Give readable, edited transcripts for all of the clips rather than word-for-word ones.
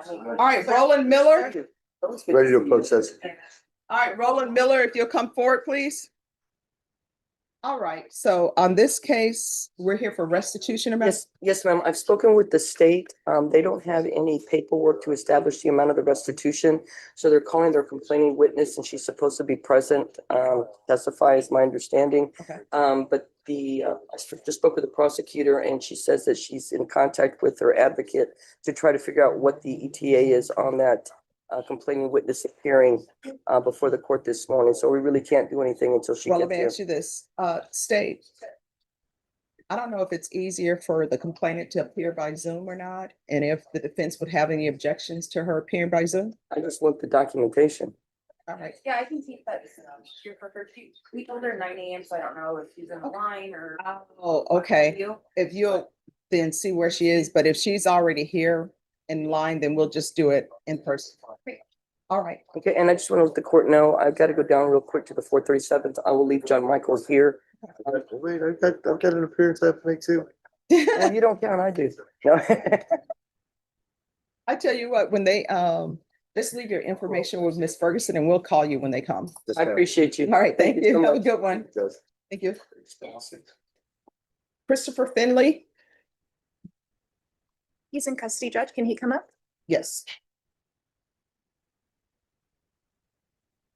All right, Roland Miller. Ready to approach session. All right, Roland Miller, if you'll come forward, please. All right, so on this case, we're here for restitution amount. Yes, ma'am. I've spoken with the state. They don't have any paperwork to establish the amount of the restitution. So they're calling their complaining witness and she's supposed to be present, testify is my understanding. Okay. But I just spoke with the prosecutor and she says that she's in contact with her advocate to try to figure out what the ETA is on that complaining witness appearing before the court this morning. So we really can't do anything until she Well, gets let me here. ask you this, state. I don't know if it's easier for the complainant to appear by Zoom or not, and if the defense would have any objections to her appearing by Zoom. I just want the documentation. All right, Yeah, I can keep that. Here for her. We told her 9 AM, so I don't know if she's in the line or. oh, okay, if you'll then see where she is, but if she's already here in line, then we'll just do it in person. All right, Okay, and I just want to let the court know, I've got to go down real quick to the 437th. I will leave John Michaels here. Wait, I've got an appearance I have to make too. Well, you don't count, I do. No. I tell you what, when they, just leave your information with Miss Ferguson and we'll call you when they come. I appreciate you. All right, thank you. so Have a much. good one. Thank you. Christopher Finley? He's in custody, Judge. Can he come up? Yes.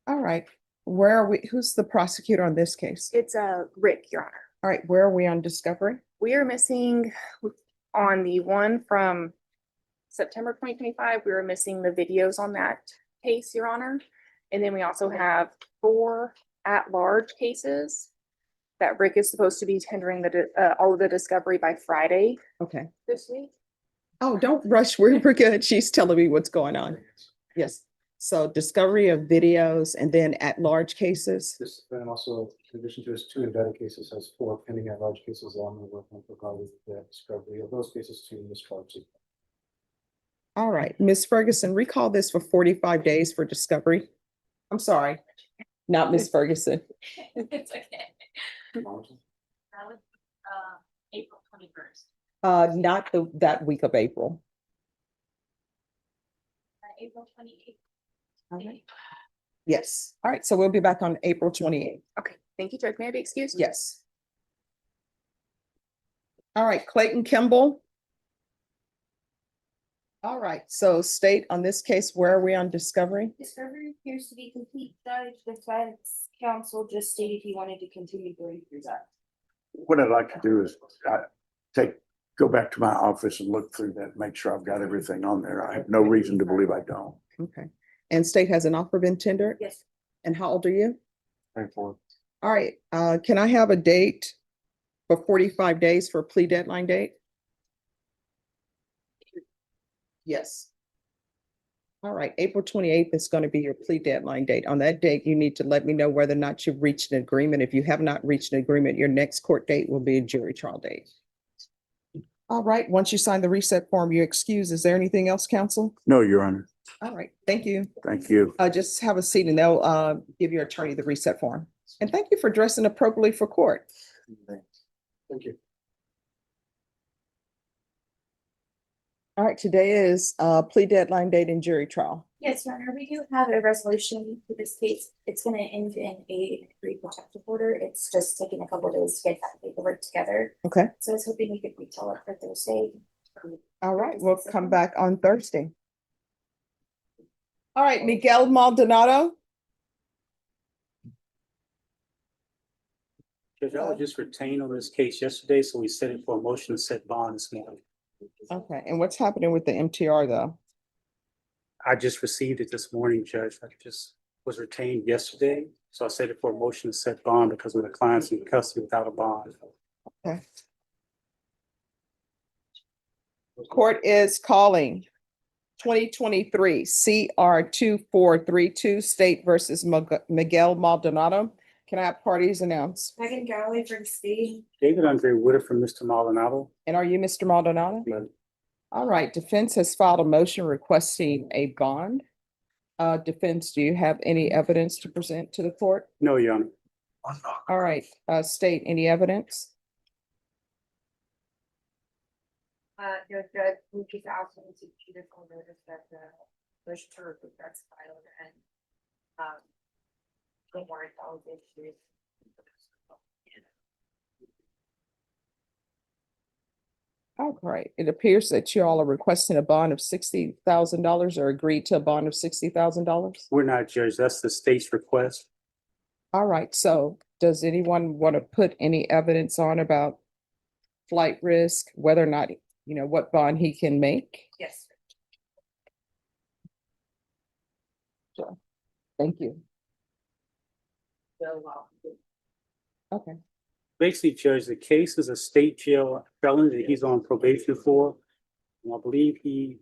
All right, where are we? Who's the prosecutor on this case? It's Rick, Your Honor. All right, where are we on discovery? We are missing on the one from September 2025. We were missing the videos on that case, Your Honor. And then we also have 4 at-large cases that Rick is supposed to be tendering all of the discovery by Friday Okay. this week. Oh, don't rush. We're good. She's telling me what's going on. Yes. So discovery of videos and then at-large cases. This, and also, in addition to his 2 embedded cases, has 4 pending at large cases along the work regarding the discovery of those cases to Ms. Clarkson. All right, Ms. Ferguson, recall this for 45 days for discovery. I'm sorry, not Ms. Ferguson. It's okay. That was, April 21st. Not that week of April. April 28th. All right. Yes. All right, so we'll be back on April 28th. Okay, thank you, Judge. May I be excused? Yes. All right, Clayton Kimball. All right, so state on this case, where are we on discovery? Discovery appears to be complete, Judge. The defense counsel just stated he wanted to continue going through that. What I'd like to do is go back to my office and look through that, make sure I've got everything on there. I have no reason to believe I don't. Okay, and state has an offer been tendered? Yes. And how old are you? 24. All right, can I have a date for 45 days for a plea deadline date? Yes. All right, April 28th is going to be your plea deadline date. On that date, you need to let me know whether or not you've reached an agreement. If you have not reached an agreement, your next court date will be a jury trial date. All right, once you sign the reset form, you're excused. Is there anything else, counsel? No, Your Honor. All right, thank you. Thank you. Just have a seat and they'll give your attorney the reset form. And thank you for dressing appropriately for court. Thank you. All right, today is plea deadline date and jury trial. Yes, Your Honor, we do have a resolution for this case. It's going to end in a protective order. It's just taking a couple of days to get that paperwork together. Okay. So I was hoping we could retell it for Thursday. All right, we'll come back on Thursday. All right, Miguel Maldonado. Judge, I was just retained on this case yesterday, so we set it for a motion to set bond this morning. Okay, and what's happening with the MTR though? I just received it this morning, Judge. I just was retained yesterday, so I set it for a motion to set bond because of the client's in custody without a bond. Okay. Court is calling 2023 CR 2432 State versus Miguel Maldonado. Can I have parties announced? Megan Galloway for the state. David Andre Woodard from Mr. Maldonado. And are you Mr. Maldonado? All right, defense has filed a motion requesting a bond. Defense, do you have any evidence to present to the court? No, Your Honor. All right, state, any evidence? The judge, we just asked him to judicial notice that the motion to remove that's filed and, the warrant all issues. All right, it appears that you all are requesting a bond of $60,000 or agreed to a bond of $60,000. We're not, Judge. That's the state's request. All right, so does anyone want to put any evidence on about flight risk, whether or not, what bond he can make? Yes. Thank you. Okay, Basically, Judge, the case is a state jail felony that he's on probation for. And I believe he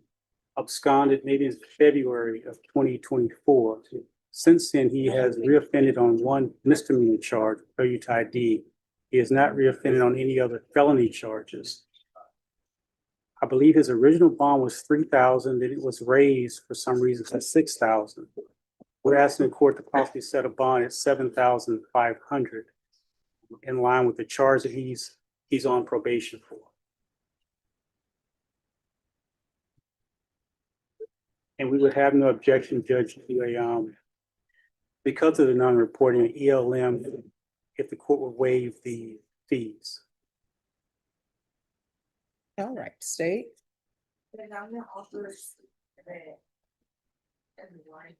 absconded maybe in February of 2024. Since then, he has reoffended on one misdemeanor charge, failure to ID. He has not reoffended on any other felony charges. I believe his original bond was $3,000, then it was raised for some reason to $6,000. We're asking the court to possibly set a bond at $7,500 in line with the charge that he's on probation for. And we would have no objection, Judge, to a, because of the non-reporting an ELM, if the court would waive the fees. all right, state. The government offers everyone.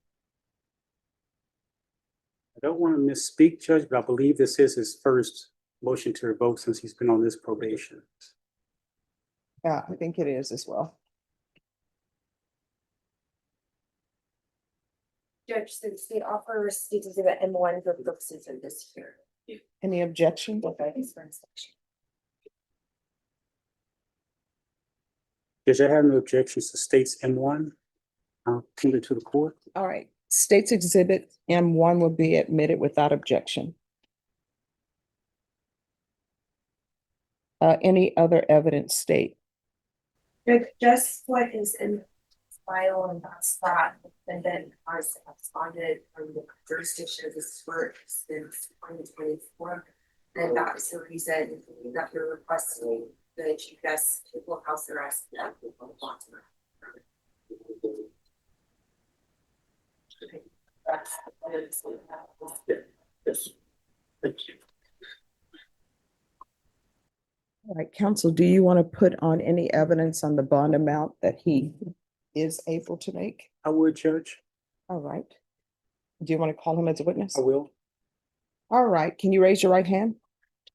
I don't want to misspeak, Judge, but I believe this is his first motion to revoke since he's been on this probation. Yeah, I think it is as well. Judge, since the offer states exhibit M1 for purposes of this here. Any objection? Okay, for inspection. Judge, I have no objections to states M1. I'll send it to the court. All right, state's exhibit M1 will be admitted without objection. Any other evidence, state? Just what is in file and not spot, and then ours responded from the jurisdiction of this work since 2024. And that's the reason that you're requesting the GPS people house arrest. That people want to. Okay, that's. Yes. Thank you. All right, counsel, do you want to put on any evidence on the bond amount that he is able to make? I would, Judge. All right. Do you want to call him as a witness? I will. All right, can you raise your right hand?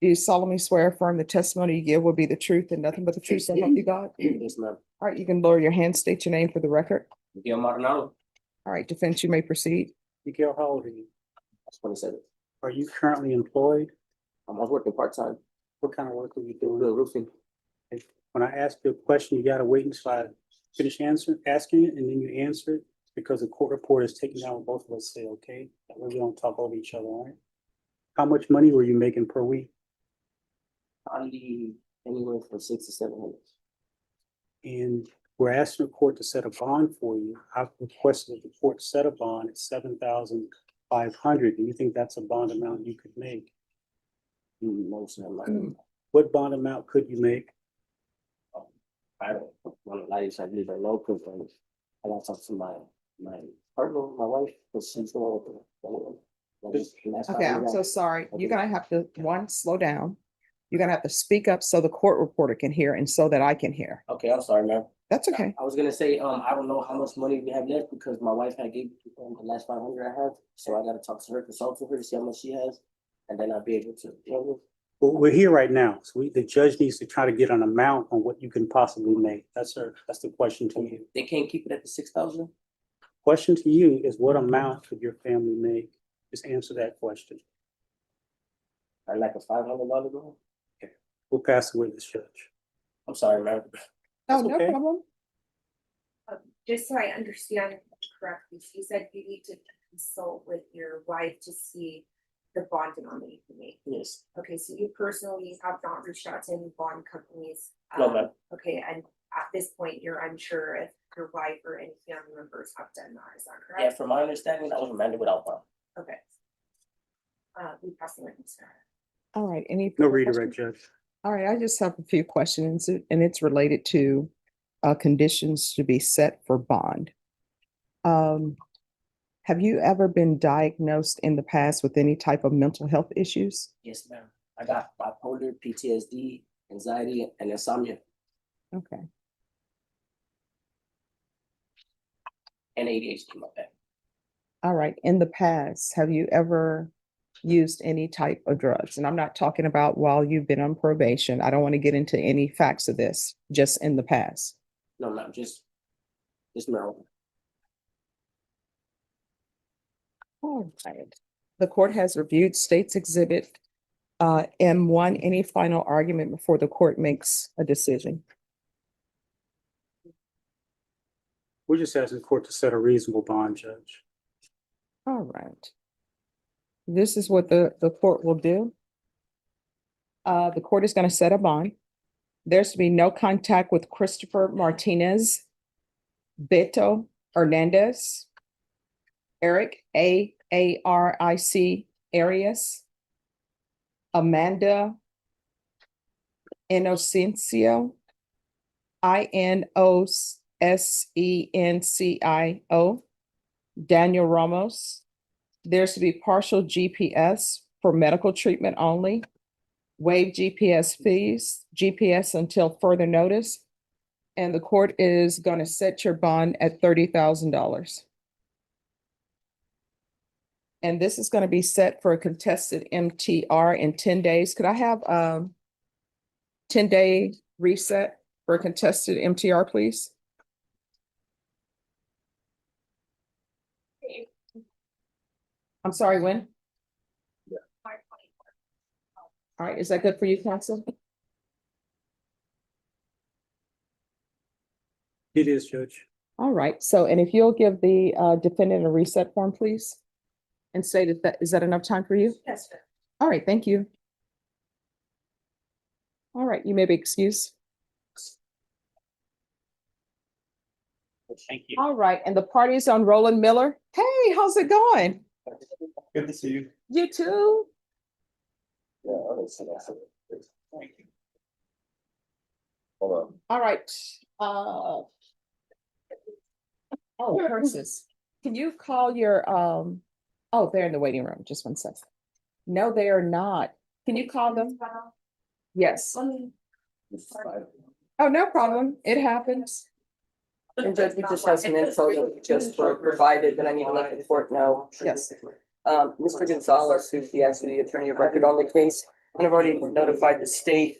Do you solemnly swear or affirm the testimony you give will be the truth and nothing but the truth, so help you God? Yes, ma'am. All right, you can lower your hand, state your name for the record. Miguel Maldonado, All right, defense, you may proceed. Miguel, how old are you? 27. Are you currently employed? I was working part-time, What kind of work are you doing doing? roofing. When I ask you a question, you gotta wait until I finish asking it, and then you answer it, because the court report is taken down what both of us say, okay? That way we don't talk over each other, all right? How much money were you making per week? Probably anywhere from 600 to 700. And we're asking the court to set a bond for you. I've requested that the court set a bond at $7,500. Do you think that's a bond amount you could make? No, sir, I'm not. What bond amount could you make? I don't want to lie to you, so I believe I know, because I want to talk to my partner, my wife, because she's the one with the. Okay, I'm so sorry. You're gonna have to, one, slow down. You're gonna have to speak up so the court reporter can hear and so that I can hear. Okay, I'm sorry, ma'am. That's okay. I was gonna say, I don't know how much money we have left because my wife had gave the last 500 I have, so I gotta talk to her, consult with her to see how much she has, and then I'll be able to, Well, we're here right now, so the judge needs to try to get an amount on what you can possibly make. That's the question to you. they can't keep it at the 6,000? Question to you is, what amount could your family make? Just answer that question. Or like a $500 bill? We'll pass it with this judge. I'm sorry, ma'am. No, That's no okay. problem. Just so I understand correctly, you said you need to consult with your wife to see the bond amount that you can make. Yes. Okay, so you personally have not reached out to any bond companies? No, ma'am. Okay, and at this point, you're unsure if your wife or any family members have done that, is that Yeah, correct? from my understanding, that was remanded without bond. Okay. We pass the witness. All right, any? No further redirect, questions? Judge. All right, I just have a few questions and it's related to conditions to be set for bond. Have you ever been diagnosed in the past with any type of mental health issues? Yes, ma'am. I got bipolar, PTSD, anxiety, and insomnia, Okay. and ADHD, my bad. All right. In the past, have you ever used any type of drugs? And I'm not talking about while you've been on probation. I don't want to get into any facts of this, just in the past. No, not just marijuana. All right. The court has reviewed State's Exhibit M1. Any final argument before the court makes a decision? We're just asking the court to set a reasonable bond, Judge. All right. This is what the court will do. The court is going to set a bond. There's to be no contact with Christopher Martinez, Beto Hernandez, Eric, Aric, Arias, Amanda Inocencio, Inosencio, Daniel Ramos. There's to be partial GPS for medical treatment only. Waive GPS fees, GPS until further notice. And the court is going to set your bond at $30,000. And this is going to be set for a contested MTR in 10 days. Could I have 10-day reset for a contested MTR, please? I'm sorry, when? All right, is that good for you, counsel? It is, Judge. All right, so, and if you'll give the defendant a reset form, please? And say that, is that enough time for you? Yes, sir. All right, thank you. All right, you may be excused. Thank you. All right, and the party is on Roland Miller. Hey, how's it going? Good to see you. You too? Yeah, I don't see that. Thank you. Hold on. All right, oh, Persis, can you call your, oh, they're in the waiting room, just one second. No, they are not. Can you call them? Yes. Oh, no problem. It happens. And Judge, we just have some info that we just were provided that I need to let the court know. Yes. Mr. Gonzalez, who's actually the attorney of record on the case, and I've already notified the state.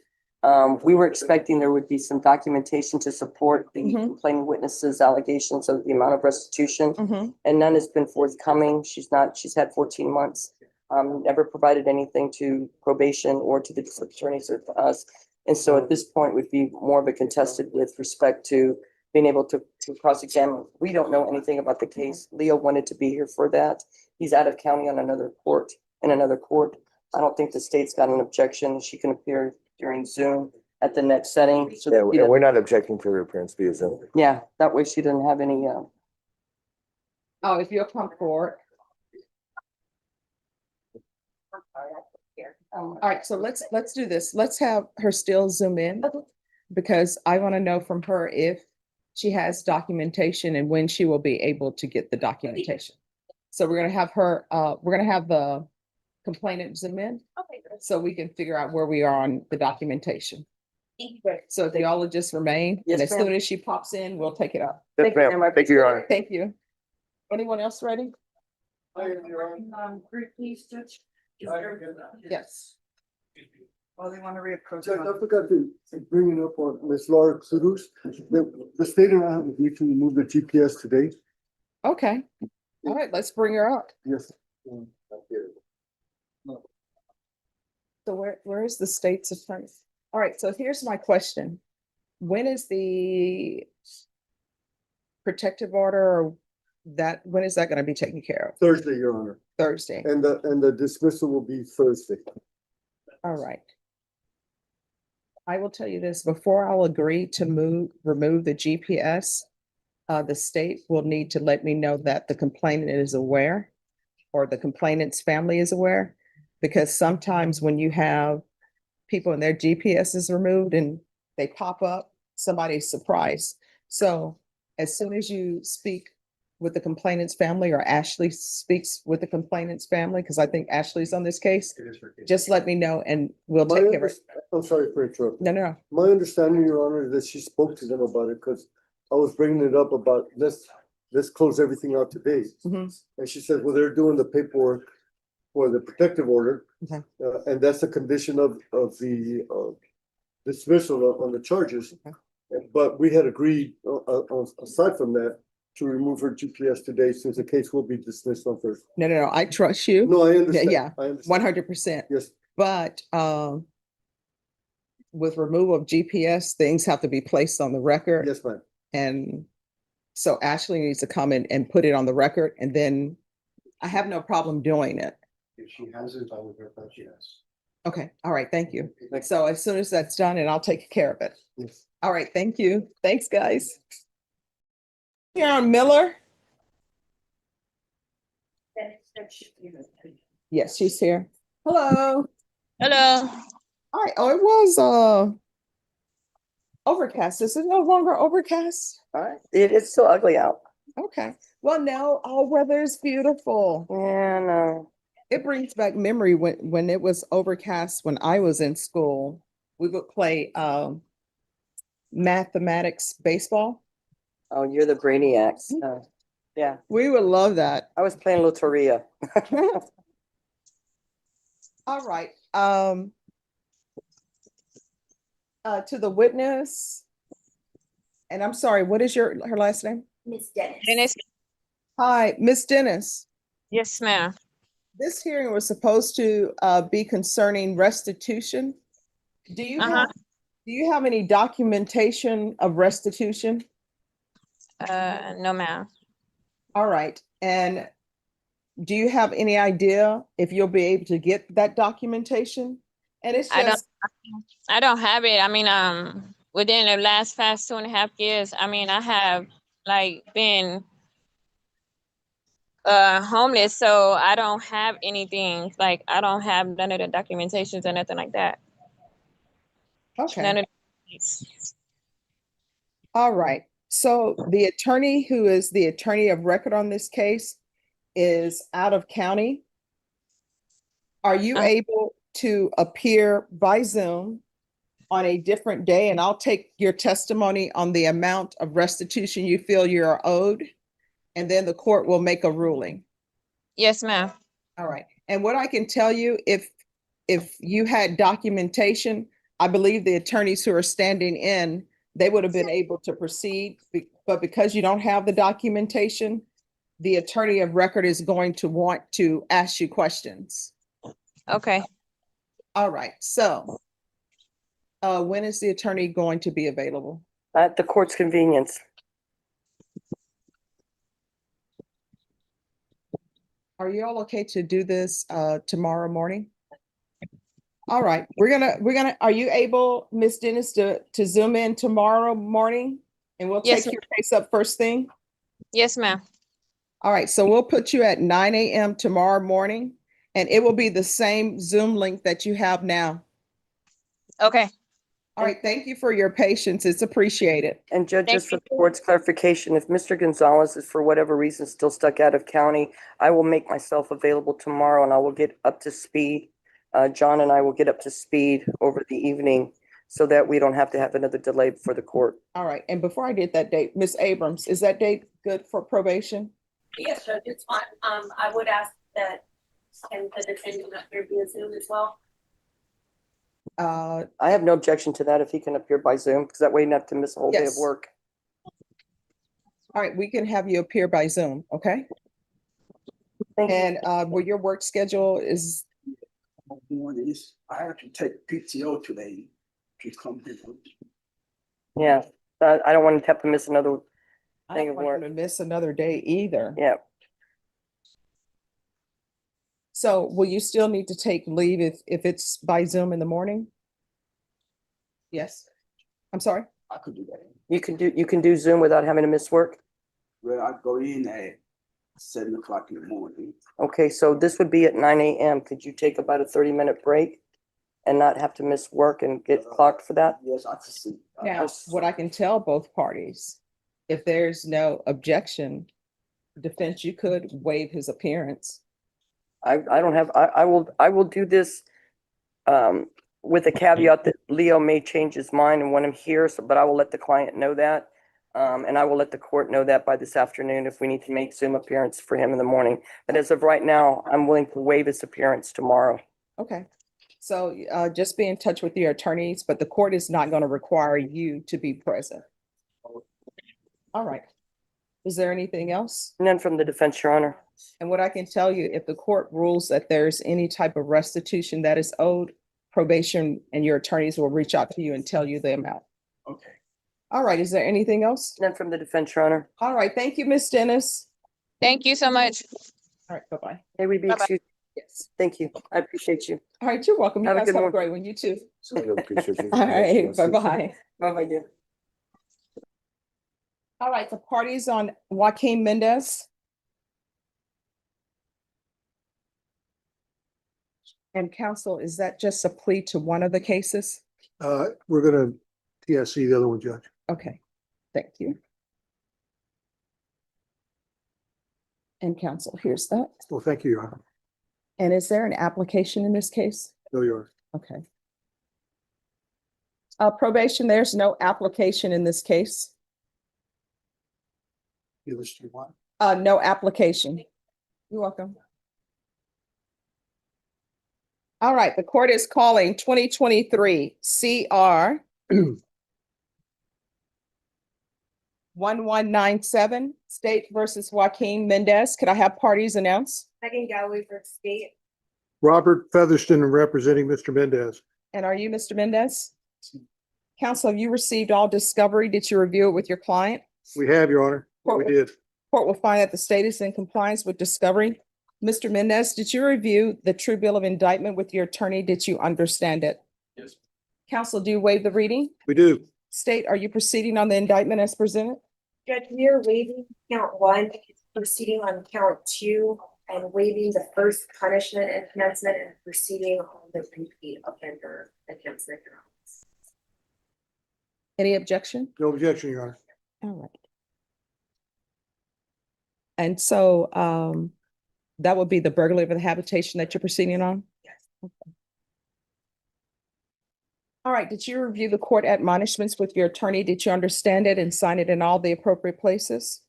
We were expecting there would be some documentation to support the Mhm. complaining witnesses' allegations of the amount of restitution, Mhm. and none has been forthcoming. She's had 14 months. Never provided anything to probation or to the district attorneys or to us. And so at this point would be more of a contested with respect to being able to cross-examine. We don't know anything about the case. Leo wanted to be here for that. He's out of county on another court, in another court. I don't think the state's got an objection. She can appear during Zoom at the next setting. So Yeah, that- and we're not objecting to her appearance via Zoom. yeah, that way she doesn't have any, Oh, if you'll come forward. All right, so let's do this. Let's have her still Zoom in. Because I want to know from her if she has documentation and when she will be able to get the documentation. So we're gonna have her, we're gonna have the complainant Zoom in. Okay, good. So we can figure out where we are on the documentation. Thank you very So if they all will just remain, Yes, and as ma'am. soon as she pops in, we'll take it up. Yes, Thank you, ma'am. ma'am. Thank you, Your Honor. Thank you. Anyone else ready? Group, please, Judge. Yes. Well, they want to reapproach. Judge, I forgot to bring it up on Ms. Laura Cruz. The state and I have agreed to remove the GPS today. Okay. All right, let's bring her up. Yes. So where is the state's attorney? All right, so here's my question. When is the protective order or when is that gonna be taken care of? Thursday, Your Honor. Thursday. And the dismissal will be Thursday. All right. I will tell you this, before I'll agree to remove the GPS, the state will need to let me know that the complainant is aware or the complainant's family is aware. Because sometimes when you have people and their GPS is removed and they pop up, somebody's surprised. So as soon as you speak with the complainant's family or Ashley speaks with the complainant's family, because I think Ashley's on this case, It is her case. just let me know and we'll My take care of it. I'm sorry for interrupting. No, no, no. My understanding, Your Honor, is that she spoke to them about it because I was bringing it up about let's close everything out today. Mhm. And she said, well, they're doing the paperwork for the protective order. Okay. And that's a condition of the dismissal on the charges. Okay. But we had agreed, aside from that, to remove her GPS today since the case will be dismissed on Thursday. No, no, no. I trust you. No, I understand. yeah. I understand. 100%. Yes, But with removal of GPS, things have to be placed on the record. yes, ma'am. And so Ashley needs to come in and put it on the record, and then I have no problem doing it. If she hasn't, I will verify she has. Okay, all right, thank you. So as soon as that's done, and I'll take care of it. Yes. All right, thank you. Thanks, guys. Karen Miller? Yes, she's here. Hello. Hello. All right, oh, it was overcast. Is it no longer overcast? All right, it's still ugly out. Okay, well, now all weather is beautiful. Yeah, no. It brings back memory when it was overcast when I was in school. We would play mathematics baseball. Oh, you're the brainiacs. Yeah, We would love that. I was playing Loteria. All right. To the witness. And I'm sorry, what is her last name? Miss Dennis. Dennis? Hi, Miss Dennis. Yes, ma'am. This hearing was supposed to be concerning restitution. Do you have any documentation of restitution? No, ma'am. All right. And do you have any idea if you'll be able to get that documentation? And it's just, I don't have it. I mean, within the last past 2.5 years, I mean, I have like been homeless, so I don't have anything. Like, I don't have none of the documentations or nothing like that. okay. None of All right. So the attorney who is the attorney of record on this case is out of county. Are you able to appear by Zoom on a different day? And I'll take your testimony on the amount of restitution you feel you are owed. And then the court will make a ruling. Yes, ma'am. All right. And what I can tell you, if you had documentation, I believe the attorneys who are standing in, they would have been able to proceed. But because you don't have the documentation, the attorney of record is going to want to ask you questions. Okay. All right. So when is the attorney going to be available? At the court's convenience. Are you all okay to do this tomorrow morning? All right, we're gonna, are you able, Ms. Dennis, to Zoom in tomorrow morning? And we'll Yes, take your case up first thing? Yes, ma'am. All right, so we'll put you at 9 a.m. tomorrow morning, and it will be the same Zoom link that you have now. Okay. All right, thank you for your patience. It's appreciated. And Judge, Thank just for you. the board's clarification, if Mr. Gonzalez is for whatever reason still stuck out of county, I will make myself available tomorrow and I will get up to speed. John and I will get up to speed over the evening so that we don't have to have another delay before the court. All right, and before I get that date, Ms. Abrams, is that date good for probation? Yes, Judge, it's fine. I would ask that and the defendant up here via Zoom as well. I have no objection to that if he can appear by Zoom, because that way you don't have to miss a whole day of Yes. work. All right, we can have you appear by Zoom, okay? Thank you. And will your work schedule is, Mornings, I have to take PTO today to come here. Yeah, I don't want to have to miss another I thing don't of want work. you to miss another day either. Yeah, So will you still need to take leave if it's by Zoom in the morning? Yes. I'm sorry? I could do that. you can do Zoom without having to miss work. Well, I go in at 7 o'clock in the morning. Okay, so this would be at 9 a.m. Could you take about a 30-minute break and not have to miss work and get clocked for that? Yes, I can see. Now, what I can tell both parties, if there's no objection, defense, you could waive his appearance. I don't have, I will do this with a caveat that Leo may change his mind and want him here, so, but I will let the client know that. And I will let the court know that by this afternoon if we need to make Zoom appearance for him in the morning. But as of right now, I'm willing to waive his appearance tomorrow. Okay. So just be in touch with your attorneys, but the court is not going to require you to be present. All right. Is there anything else? None from the defense, Your Honor. And what I can tell you, if the court rules that there's any type of restitution that is owed, probation and your attorneys will reach out to you and tell you the amount. Okay. All right. Is there anything else? None from the defense, Your Honor. All right. Thank you, Ms. Dennis. Thank you so much. All right. Bye-bye. May we be Bye-bye. excused? Yes. Thank you. I appreciate you. All right. You're welcome. You Have a guys good have a one. great one. You too. Appreciate you. All right. Bye-bye. Bye-bye, dear. All right. The parties on Joaquin Mendez. And counsel, is that just a plea to one of the cases? We're gonna TSC the other one, Judge. Okay, thank you. And counsel, here's that. Well, thank you, Your Honor. And is there an application in this case? No, Your Honor. Okay. Probation, there's no application in this case. Give us to one. No application. You're welcome. All right, the court is calling 2023 CR 1197, State versus Joaquin Mendez. Could I have parties announce? Megan Galloway for state. Robert Featherston representing Mr. Mendez. And are you Mr. Mendez? Counsel, have you received all discovery? Did you review it with your client? We have, Your Honor. We did. Court will find that the state is in compliance with discovery. Mr. Mendez, did you review the true bill of indictment with your attorney? Did you understand it? Yes. Counsel, do you waive the reading? We do. State, are you proceeding on the indictment as presented? Judge, we are waiving count 1, proceeding on count 2, and waiving the first punishment enhancement and proceeding on the repeat offender enhancement. Any objection? No objection, Your Honor. All right. And so that would be the burglary of the habitation that you're proceeding on? Yes. Okay. All right, did you review the court admonishments with your attorney? Did you understand it and sign it in all the appropriate places?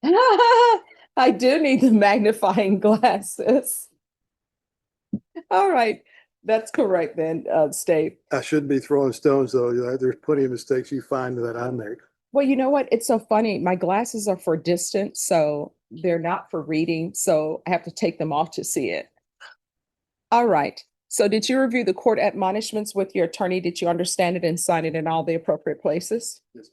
I do need the magnifying glasses. All right, that's correct then, State. I shouldn't be throwing stones, though. There's plenty of mistakes you find that I make. Well, you know what? It's so funny. My glasses are for distance, so they're not for reading. So I have to take them off to see it. All right. So did you review the court admonishments with your attorney? Did you understand it and sign it in all the appropriate places? Yes.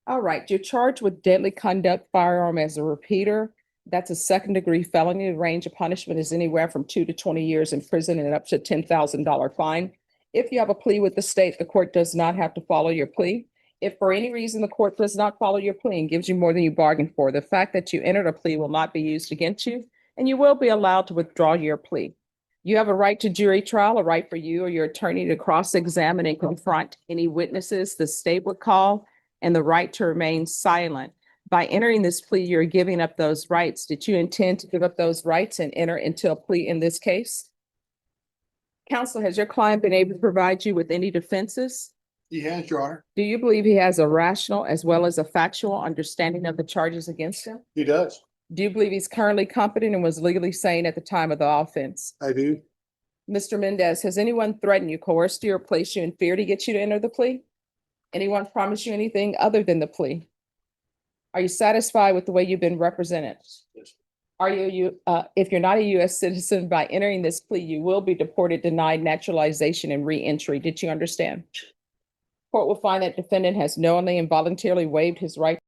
All right. You're charged with deadly conduct firearm as a repeater. That's a second-degree felony. The range of punishment is anywhere from 2 to 20 years in prison and up to $10,000 fine. If you have a plea with the state, the court does not have to follow your plea. If for any reason the court does not follow your plea and gives you more than you bargained for, the fact that you entered a plea will not be used against you, and you will be allowed to withdraw your plea. You have a right to jury trial, a right for you or your attorney to cross-examine and confront any witnesses the state would call, and the right to remain silent. By entering this plea, you're giving up those rights. Did you intend to give up those rights and enter into a plea in this case? Counsel, has your client been able to provide you with any defenses? He has, Your Honor. Do you believe he has a rational as well as a factual understanding of the charges against him? He does. Do you believe he's currently competent and was legally sane at the time of the offense? I do. Mr. Mendez, has anyone threatened you, coerced you, or placed you in fear to get you to enter the plea? Anyone promised you anything other than the plea? Are you satisfied with the way you've been represented? Yes. Are you, if you're not a U.S. citizen, by entering this plea, you will be deported, denied naturalization, and re-entry. Did you understand? Court will find that defendant has knowingly and voluntarily waived his right.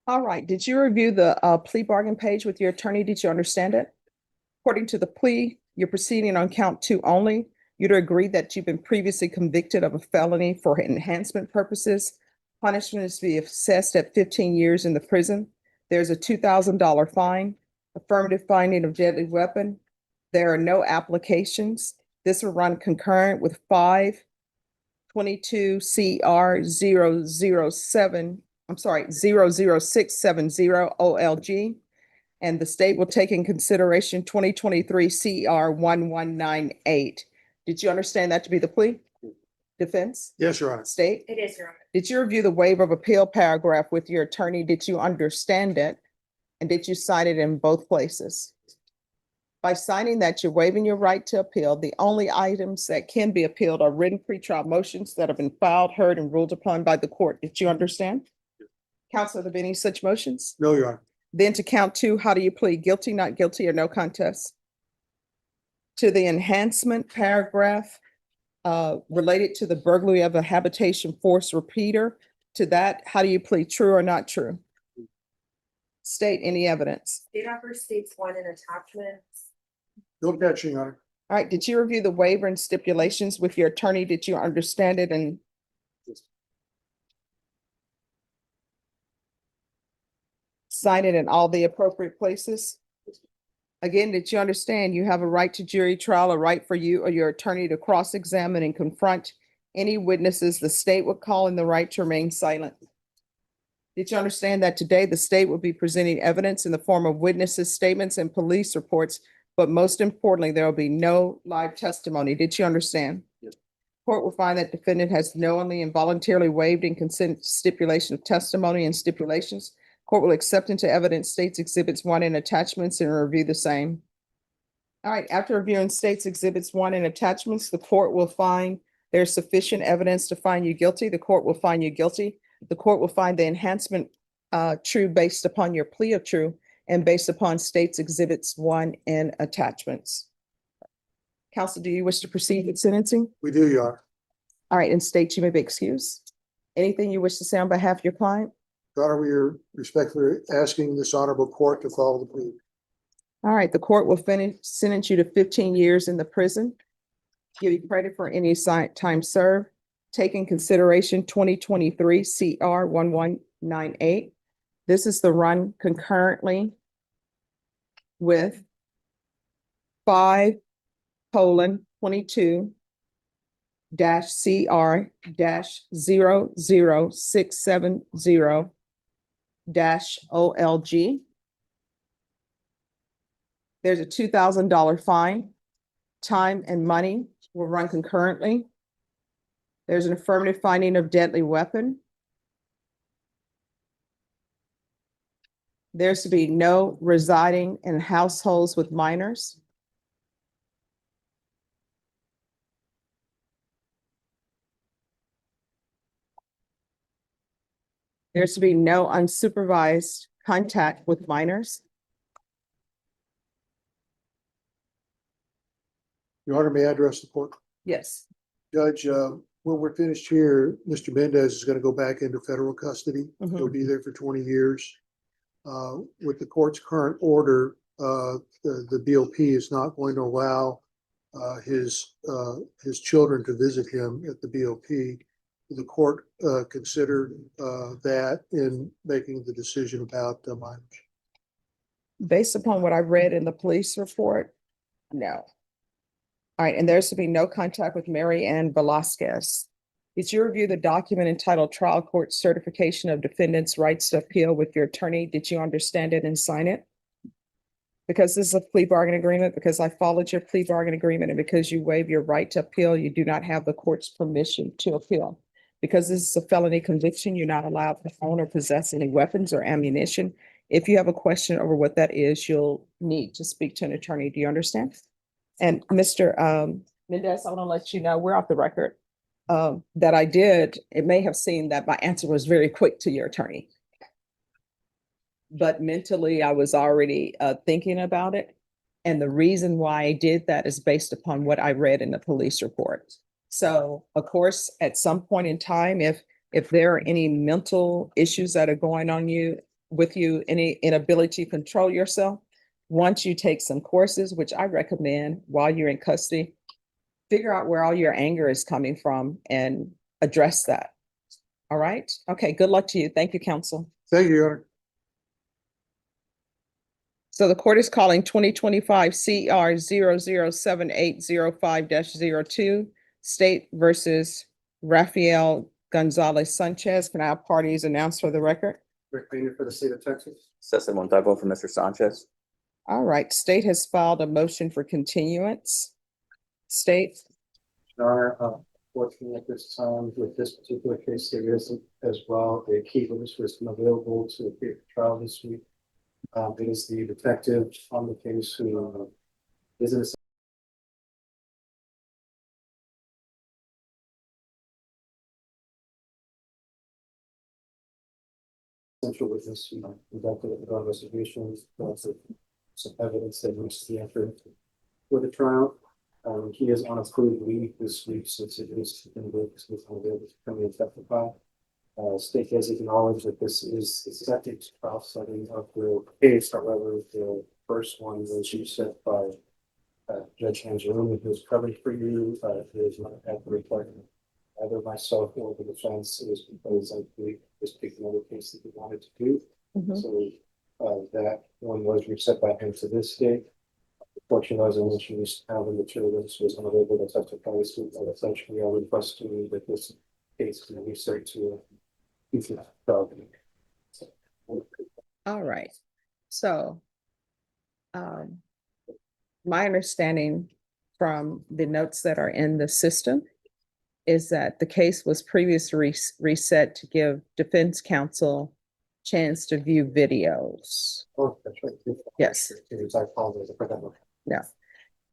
All right, did you review the plea bargain page with your attorney? Did you understand it? According to the plea, you're proceeding on count 2 only. You'd agree that you've been previously convicted of a felony for enhancement purposes. Punishment is to be assessed at 15 years in the prison. There's a $2,000 fine. Affirmative finding of deadly weapon. There are no applications. This will run concurrent with 522 CR 007, 00670 OLG. And the state will take in consideration 2023 CR 1198. Did you understand that to be the plea? Defense? Yes, Your Honor. State? It is, Your Honor. Did you review the waiver of appeal paragraph with your attorney? Did you understand it? And did you sign it in both places? By signing that, you're waiving your right to appeal. The only items that can be appealed are written pretrial motions that have been filed, heard, and ruled upon by the court. Did you understand? Counsel, are there any such motions? No, Your Honor. Then to count two, how do you plead? Guilty, not guilty, or no contest? To the enhancement paragraph related to the burglary of a habitation force repeater, to that, how do you plead? True or not true? State any evidence. State offer states one in attachments. No objection, Your Honor. All right, did you review the waiver and stipulations with your attorney? Did you understand it and sign it in all the appropriate places? Again, did you understand you have a right to jury trial, a right for you or your attorney to cross-examine and confront any witnesses the state would call, and the right to remain silent? Did you understand that today the state will be presenting evidence in the form of witnesses' statements and police reports, but most importantly, there will be no live testimony? Did you understand? Yes. Court will find that defendant has knowingly and voluntarily waived and consent to stipulation of testimony and stipulations. Court will accept into evidence states exhibits 1 and attachments and review the same. All right, after reviewing states exhibits 1 and attachments, the court will find there's sufficient evidence to find you guilty. The court will find you guilty. The court will find the enhancement true based upon your plea of true and based upon states exhibits 1 and attachments. Counsel, do you wish to proceed with sentencing? We do, Your Honor. All right, and state you may be excused. Anything you wish to say on behalf of your client? Your Honor, we are respectfully asking this honorable court to follow the plea. All right, the court will sentence you to 15 years in the prison. Give you credit for any time served. Take in consideration 2023 CR 1198. This is the run concurrently with 5:22 CR 00670 OLG. There's a $2,000 fine. Time and money will run concurrently. There's an affirmative finding of deadly weapon. There's to be no residing in households with minors. There's to be no unsupervised contact with minors. Your Honor, may I address the court? Yes. Judge, when we're finished here, Mr. Mendez is going to go back into federal custody. Mhm. He'll be there for 20 years. With the court's current order, the BOP is not going to allow his children to visit him at the BOP. The court considered that in making the decision about minors. Based upon what I read in the police report, no. All right, and there's to be no contact with Mary Ann Velasquez. Did you review the document entitled Trial Court Certification of Defendant's Rights to Appeal with your attorney? Did you understand it and sign it? Because this is a plea bargain agreement, because I followed your plea bargain agreement, and because you waive your right to appeal, you do not have the court's permission to appeal. Because this is a felony conviction, you're not allowed to own or possess any weapons or ammunition. If you have a question over what that is, you'll need to speak to an attorney. Do you understand? And Mr. Mendez, I want to let you know, we're off the record, that I did, it may have seemed that my answer was very quick to your attorney. But mentally, I was already thinking about it. And the reason why I did that is based upon what I read in the police report. So, of course, at some point in time, if there are any mental issues that are going on with you, any inability to control yourself, once you take some courses, which I recommend while you're in custody, figure out where all your anger is coming from and address that. All right? Okay, good luck to you. Thank you, counsel. Thank you, Your Honor. So the court is calling 2025 CR 007805-02, State versus Rafael Gonzalez Sanchez. Can I have parties announced for the record? Rick Painter for the state of Texas. Cesar Montalvo for Mr. Sanchez. All right, state has filed a motion for continuance. State, Your Honor, fortunately at this time, with this particular case, there is as well a key witness who has been available to appear for trial this week. It is the detective on the case who is in a central witness, conducted a drug investigation, also some evidence that needs to be entered for the trial. He is on approved leave this week since it is in the unavailable to come in and testify. State has acknowledged that this is the second trial setting of the case. However, the first one was set by Judge Angelini, who is covering for you. He is not at the requirement. Either myself or the defense is because I believe this particular case that we wanted to do. So that one was reset by him to this date. Fortunately, as I mentioned, we have the material was unavailable to testify this week, but essentially I requested that this case can be reset to future trial. all right. So my understanding from the notes that are in the system is that the case was previously reset to give defense counsel chance to view videos. Oh, that's right. Yes. I apologize. I forgot. Yeah.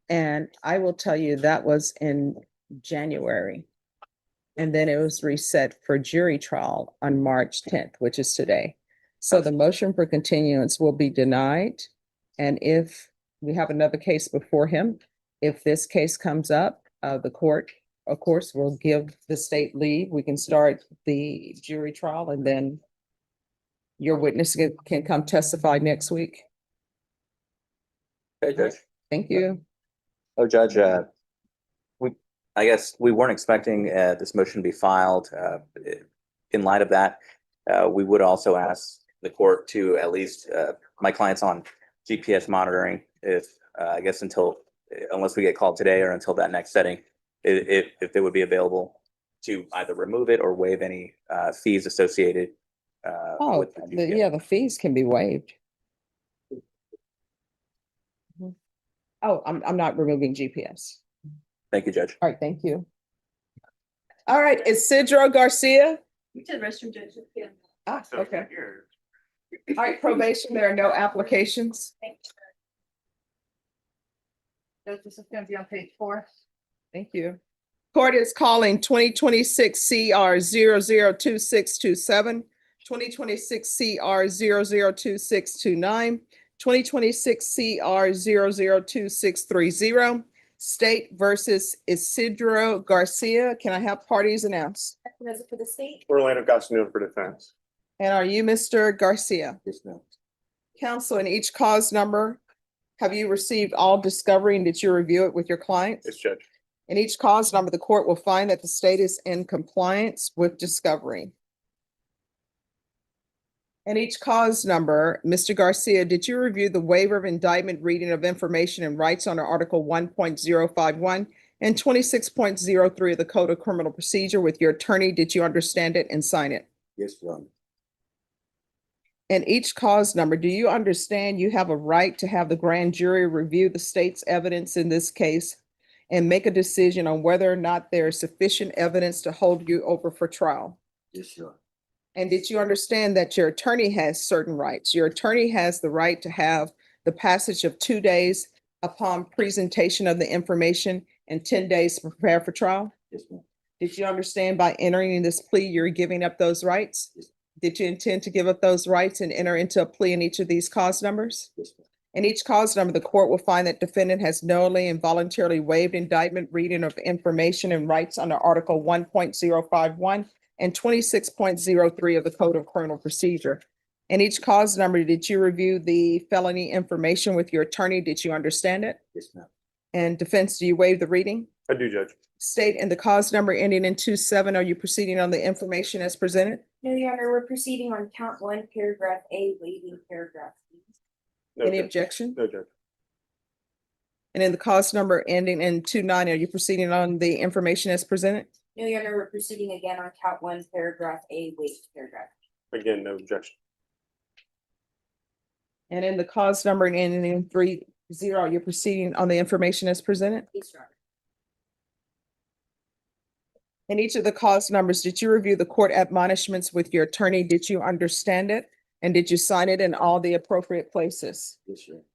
And I will tell you that was in January. And then it was reset for jury trial on March 10th, which is today. So the motion for continuance will be denied. And if we have another case before him, if this case comes up, the court, of course, will give the state leave. We can start the jury trial and then your witness can come testify next week. Okay, Judge. Thank you. Oh, Judge, I guess we weren't expecting this motion to be filed. In light of that, we would also ask the court to at least, my client's on GPS monitoring, if I guess unless we get called today or until that next setting, if it would be available to either remove it or waive any fees associated. Oh, with the GPS. yeah, the fees can be waived. Oh, I'm not removing GPS. Thank you, Judge. All right, thank you. All right, Isidro Garcia. We did restroom judge. Ah, okay. All right, probation, there are no applications. This is gonna be on page 4. Thank you. Court is calling 2026 CR 002627, 2026 CR 002629, 2026 CR 002630, State versus Isidro Garcia. Can I have parties announced? Representative for the state. Orlando Gaston for defense. And are you Mr. Garcia? Yes, ma'am. Counsel, in each cause number, have you received all discovery and did you review it with your clients? Yes, Judge. In each cause number, the court will find that the state is in compliance with discovery. In each cause number, Mr. Garcia, did you review the waiver of indictment reading of information and rights under Article 1.051 and 26.03 of the Code of Criminal Procedure with your attorney? Did you understand it and sign it? Yes, Your Honor. In each cause number, do you understand you have a right to have the grand jury review the state's evidence in this case and make a decision on whether or not there is sufficient evidence to hold you over for trial? Yes, Your Honor. And did you understand that your attorney has certain rights? Your attorney has the right to have the passage of 2 days upon presentation of the information and 10 days to prepare for trial? Yes, ma'am. Did you understand by entering this plea, you're giving up those rights? Yes. Did you intend to give up those rights and enter into a plea in each of these cause numbers? Yes, ma'am. In each cause number, the court will find that defendant has knowingly and voluntarily waived indictment reading of information and rights under Article 1.051 and 26.03 of the Code of Criminal Procedure. In each cause number, did you review the felony information with your attorney? Did you understand it? Yes, ma'am. And defense, do you waive the reading? I do, Judge. State and the cause number ending in 27, are you proceeding on the information as presented? No, Your Honor, we're proceeding on count 1, paragraph A, waiving paragraph B. Any objection? No, Judge. And in the cause number ending in 29, are you proceeding on the information as presented? No, Your Honor, we're proceeding again on count one, paragraph A, waived paragraph. Again, no objection. And in the cause number ending in 30, you're proceeding on the information as presented? Yes, Your Honor. In each of the cause numbers, did you review the court admonishments with your attorney? Did you understand it? And did you sign it in all the appropriate places? Yes, Your Honor.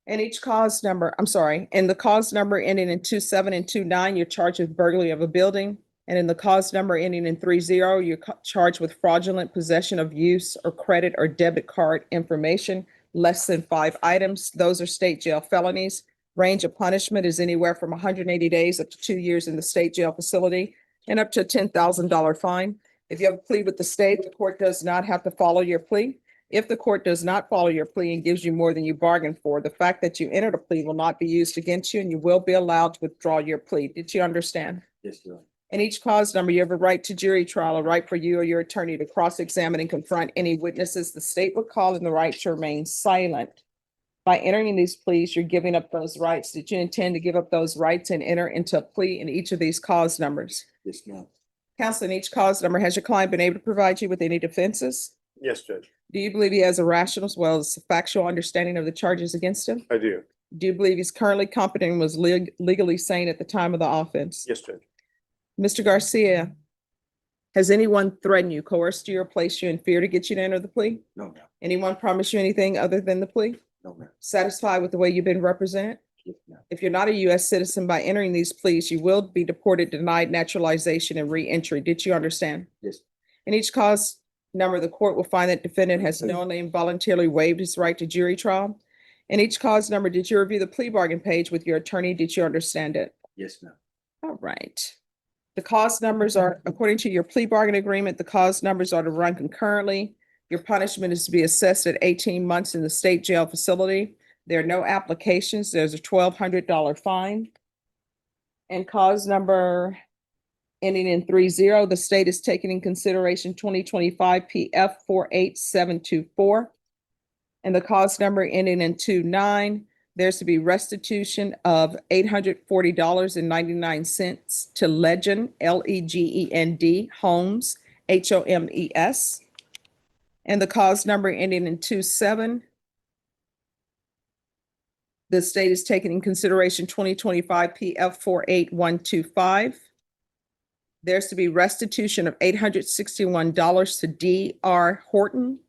In each cause number, I'm sorry, in the cause number ending in 27 and 29, you're charged with burglary of a building. And in the cause number ending in 30, you're charged with fraudulent possession of use or credit or debit card information, less than 5 items. Those are state jail felonies. Range of punishment is anywhere from 180 days up to 2 years in the state jail facility and up to a $10,000 fine. If you have a plea with the state, the court does not have to follow your plea. If the court does not follow your plea and gives you more than you bargained for, the fact that you entered a plea will not be used against you and you will be allowed to withdraw your plea. Did you understand? Yes, Your Honor. In each cause number, you have a right to jury trial, a right for you or your attorney to cross-examine and confront any witnesses the state would call, and the right to remain silent. By entering these pleas, you're giving up those rights. Did you intend to give up those rights and enter into a plea in each of these cause numbers? Yes, ma'am. Counsel, in each cause number, has your client been able to provide you with any defenses? Yes, Judge. Do you believe he has a rational as well as factual understanding of the charges against him? I do. Do you believe he's currently competent and was legally sane at the time of the offense? Yes, Judge. Mr. Garcia, has anyone threatened you, coerced you, or placed you in fear to get you to enter the plea? No, ma'am. Anyone promise you anything other than the plea? No, ma'am. Satisfied with the way you've been represented? Yes, ma'am. If you're not a U.S. citizen by entering these pleas, you will be deported, denied naturalization, and re-entry. Did you understand? Yes. In each cause number, the court will find that defendant has knowingly and voluntarily waived his right to jury trial. In each cause number, did you review the plea bargain page with your attorney? Did you understand it? Yes, ma'am. All right. The cause numbers are, according to your plea bargain agreement, the cause numbers are to run concurrently. Your punishment is to be assessed at 18 months in the state jail facility. There are no applications. There's a $1,200 fine. And cause number ending in 30, the state is taking in consideration 2025 PF 48724. And the cause number ending in 29, there's to be restitution of $840.99 to Legend, Legend, Homes, Homes. And the cause number ending in 27, the state is taking in consideration 2025 PF 48125. There's to be restitution of $861 to D.R. Horton.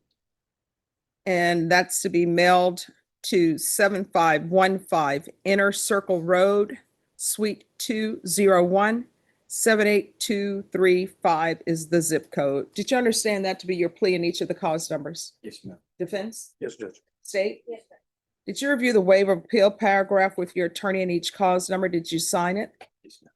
And that's to be mailed to 7515 Inner Circle Road, Suite 201, 78235 is the zip code. Did you understand that to be your plea in each of the cause numbers? Yes, ma'am. Defense? Yes, Judge. State? Yes, sir. Did you review the waiver of appeal paragraph with your attorney in each cause number? Did you sign it? Yes, ma'am.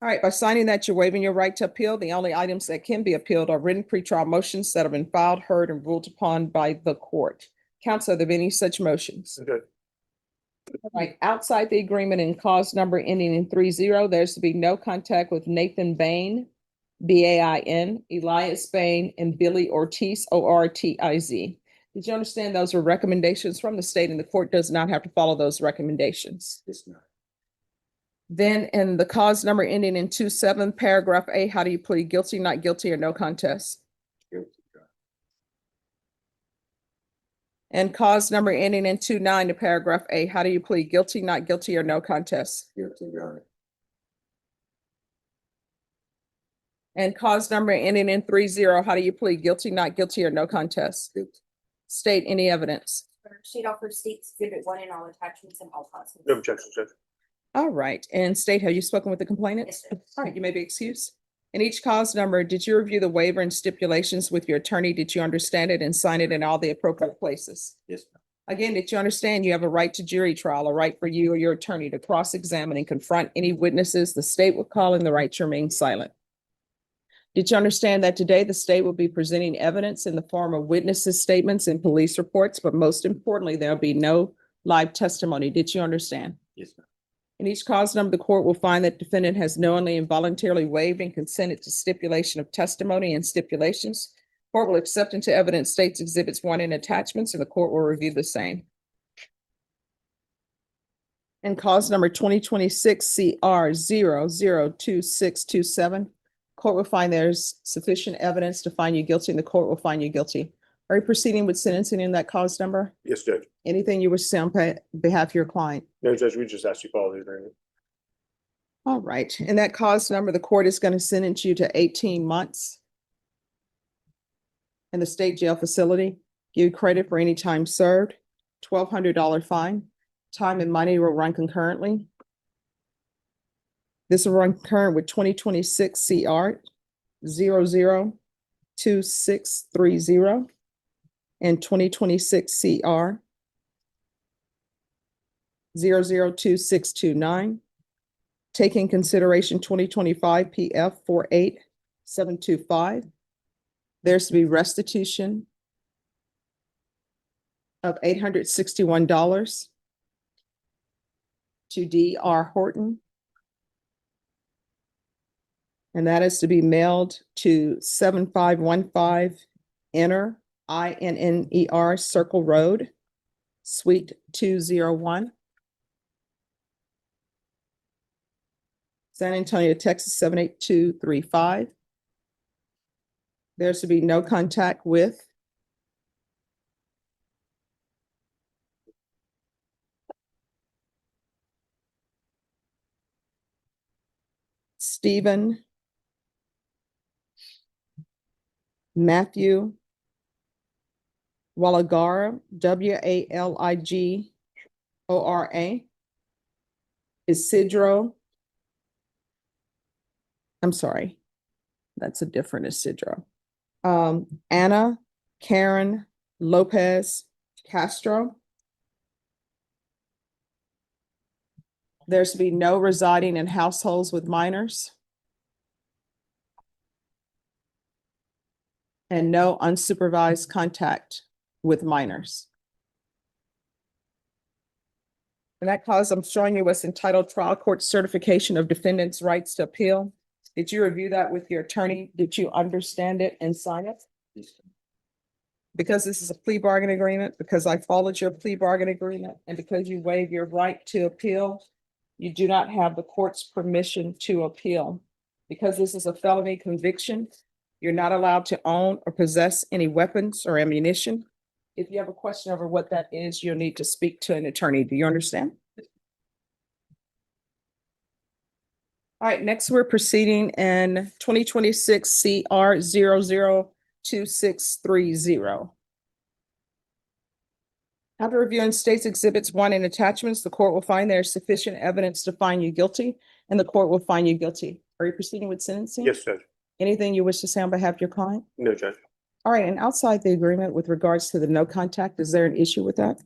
All right, by signing that, you're waiving your right to appeal. The only items that can be appealed are written pretrial motions that have been filed, heard, and ruled upon by the court. Counsel, are there any such motions? Good. All right, outside the agreement in cause number ending in 30, there's to be no contact with Nathan Bain, Bain, Elias Bain, and Billy Ortiz, Ortiz. Did you understand those were recommendations from the state and the court does not have to follow those recommendations? Yes, ma'am. Then in the cause number ending in 27, paragraph A, how do you plead? Guilty, not guilty, or no contest? Guilty, Your Honor. And cause number ending in 29 to paragraph A, how do you plead? Guilty, not guilty, or no contest? Guilty, Your Honor. And cause number ending in 30, how do you plead? Guilty, not guilty, or no contest? Guilty. State any evidence. State offers states exhibit 1 in all attachments and all causes. No objection, Judge. All right, and state, have you spoken with the complainant? Yes, sir. All right, you may be excused. In each cause number, did you review the waiver and stipulations with your attorney? Did you understand it and sign it in all the appropriate places? Yes, ma'am. Again, did you understand you have a right to jury trial, a right for you or your attorney to cross-examine and confront any witnesses the state would call in, the right to remain silent? Did you understand that today the state will be presenting evidence in the form of witnesses' statements and police reports, but most importantly, there'll be no live testimony? Did you understand? Yes, ma'am. In each cause number, the court will find that defendant has knowingly and voluntarily waived and consented to stipulation of testimony and stipulations. Court will accept into evidence states exhibits 1 and attachments, and the court will review the same. And cause number 2026 CR 002627. Court will find there's sufficient evidence to find you guilty, and the court will find you guilty. Are you proceeding with sentencing in that cause number? Yes, Judge. Anything you wish to say on behalf of your client? No, Judge, we just asked you to follow the agreement. All right, in that cause number, the court is going to sentence you to 18 months in the state jail facility. Give you credit for any time served, $1,200 fine. Time and money will run concurrently. This will run concurrent with 2026 CR 002630 and 2026 CR 002629. Take in consideration 2025 PF 48725. There's to be restitution of $861 to D.R. Horton. And that is to be mailed to 7515 INNER Circle Road, Suite 201. San Antonio, Texas 78235. There's to be no contact with Stephen Matthew Waligara, WALIGORA, Isidro. I'm sorry, that's a different Isidro. Anna Karen Lopez Castro. There's to be no residing in households with minors. And no unsupervised contact with minors. In that cause, I'm showing you what's entitled Trial Court Certification of Defendant's Rights to Appeal. Did you review that with your attorney? Did you understand it and sign it? Because this is a plea bargain agreement, because I followed your plea bargain agreement, and because you waive your right to appeal, you do not have the court's permission to appeal. Because this is a felony conviction, you're not allowed to own or possess any weapons or ammunition. If you have a question over what that is, you'll need to speak to an attorney. Do you understand? All right, next we're proceeding in 2026 CR 002630. After reviewing states exhibits 1 and attachments, the court will find there is sufficient evidence to find you guilty, and the court will find you guilty. Are you proceeding with sentencing? Yes, Judge. Anything you wish to say on behalf of your client? No, Judge. All right, and outside the agreement with regards to the no contact, is there an issue with that?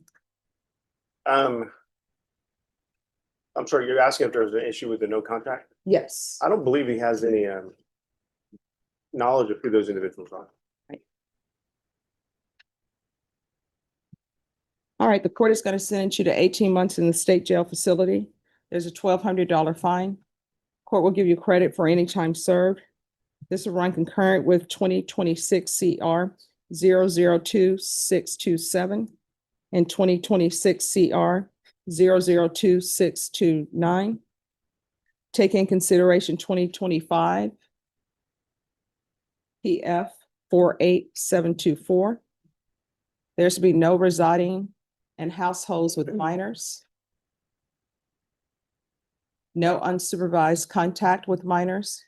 I'm sorry, you're asking if there's an issue with the no contact? Yes. I don't believe he has any knowledge of who those individuals are. All right, the court is going to sentence you to 18 months in the state jail facility. There's a $1,200 fine. Court will give you credit for any time served. This will run concurrent with 2026 CR 002627 and 2026 CR 002629. Take in consideration 2025 PF 48724. There's to be no residing in households with minors. No unsupervised contact with minors.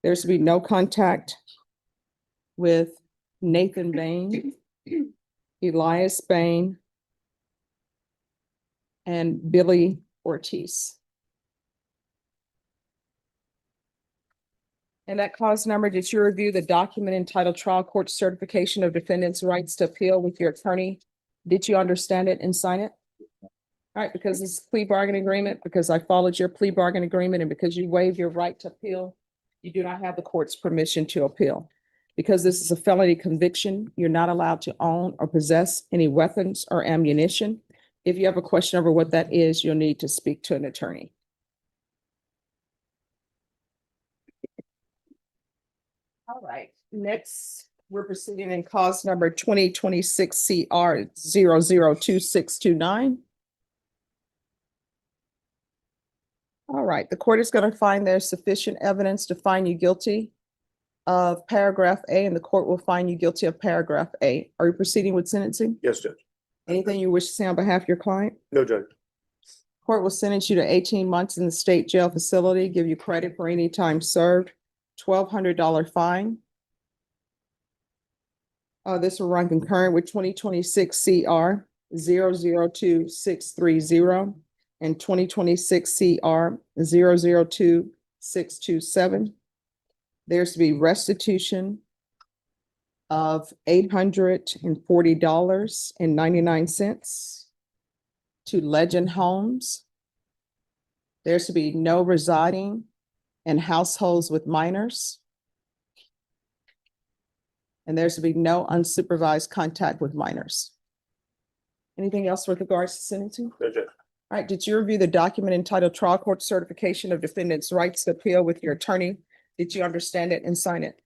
There's to be no contact with Nathan Bain, Elias Bain, and Billy Ortiz. And that cause number, did you review the document entitled Trial Court Certification of Defendant's Rights to Appeal with your attorney? Did you understand it and sign it? All right, because this is a plea bargain agreement, because I followed your plea bargain agreement, and because you waive your right to appeal, you do not have the court's permission to appeal. Because this is a felony conviction, you're not allowed to own or possess any weapons or ammunition. If you have a question over what that is, you'll need to speak to an attorney. All right, next, we're proceeding in cause number 2026 CR 002629. All right, the court is going to find there's sufficient evidence to find you guilty of paragraph A, and the court will find you guilty of paragraph A. Are you proceeding with sentencing? Yes, Judge. Anything you wish to say on behalf of your client? No, Judge. Court will sentence you to 18 months in the state jail facility, give you credit for any time served, $1,200 fine. This will run concurrent with 2026 CR 002630 and 2026 CR 002627. There's to be restitution of $840.99 to Legend Homes. There's to be no residing in households with minors. And there's to be no unsupervised contact with minors. Anything else with regards to sentencing? No, Judge. All right, did you review the document entitled Trial Court Certification of Defendant's Rights to Appeal with your attorney? Did you understand it and sign it?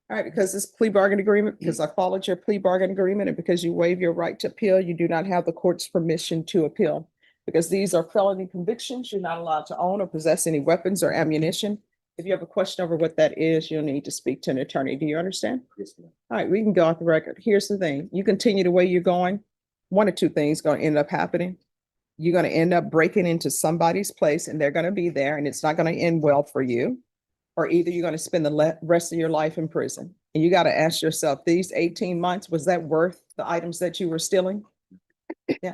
All right, because this plea bargain agreement, because I followed your plea bargain agreement, and because you waive your right to appeal, you do not have the court's permission to appeal. Because these are felony convictions, you're not allowed to own or possess any weapons or ammunition. If you have a question over what that is, you'll need to speak to an attorney. Do you understand? Yes, ma'am. All right, we can go off the record. Here's the thing. You continue the way you're going, one or two things going to end up happening. You're going to end up breaking into somebody's place and they're going to be there and it's not going to end well for you. Or either you're going to spend the rest of your life in prison. And you got to ask yourself, these 18 months, was that worth the items that you were stealing? Yeah.